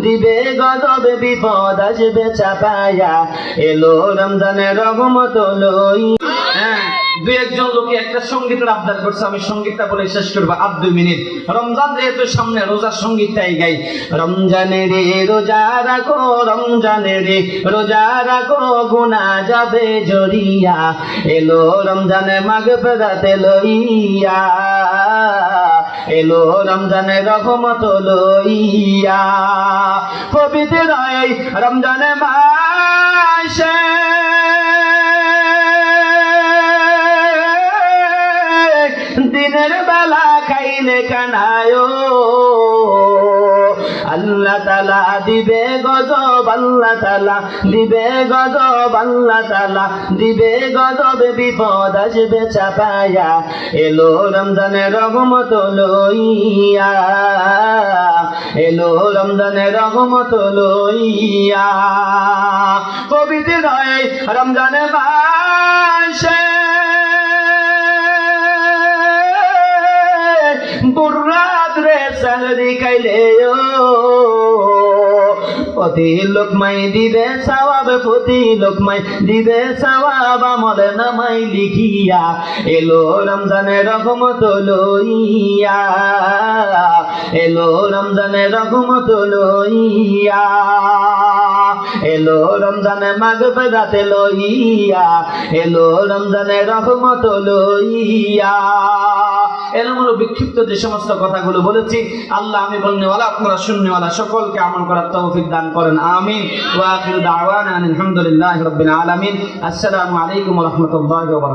দিবে গজবে বিপদ আসবে চাপায়া, এলো রমজানের রহমত লই। দু একজন লোকে একটা সঙ্গীতের আবদার করছে, আমি সঙ্গীতটা বলে শেষ করবো আর 2 মিনিট। রমজান যেহেতু সামনে, রোজার সঙ্গীতটাই গাই। রমজানে রে রোজা রাখো, রমজানে রে রোজা রাখো, গুনাহ যাবে জড়িয়া, এলো রমজানে মাগফিরাত লইয়া, এলো রমজানের রহমত লইয়া। পবিত্র এই রমজানে মাসে দিনের বেলা খাইলে কানায়, আল্লাহ তাআলা দিবে গজব, আল্লাহ তাআলা দিবে গজব, আল্লাহ তাআলা দিবে গজব, বিপদ আসবে চাপায়া, এলো রমজানের রহমত লইয়া, এলো রমজানের রহমত লইয়া। পবিত্র এই রমজানের মাসে বুররাত রে সাহরি খাইলে প্রতি লোকমাই দিবে সওয়াব, প্রতি লোকমাই দিবে সওয়াব, আমলে নামাই লিখিয়া, এলো রমজানের রহমত লইয়া, এলো রমজানের রহমত লইয়া, এলো রমজানের মাগফিরাত লইয়া, এলো রমজানের রহমত লইয়া। এলোমেলো বিক্ষিপ্ত যে সমস্ত কথাগুলো বলেছি, আল্লাহ আমি বলনেওয়ালা আপনারা শুননেওয়ালা সকলকে আমল করার তৌফিক দান করেন, আমিন। ওয়া আখিরু দাওয়ানা আলহামদুলিল্লাহি রাব্বিল আলামিন। আসসালামু আলাইকুম ওয়া রাহমাতুল্লাহি ওয়া বারাকাতুহু।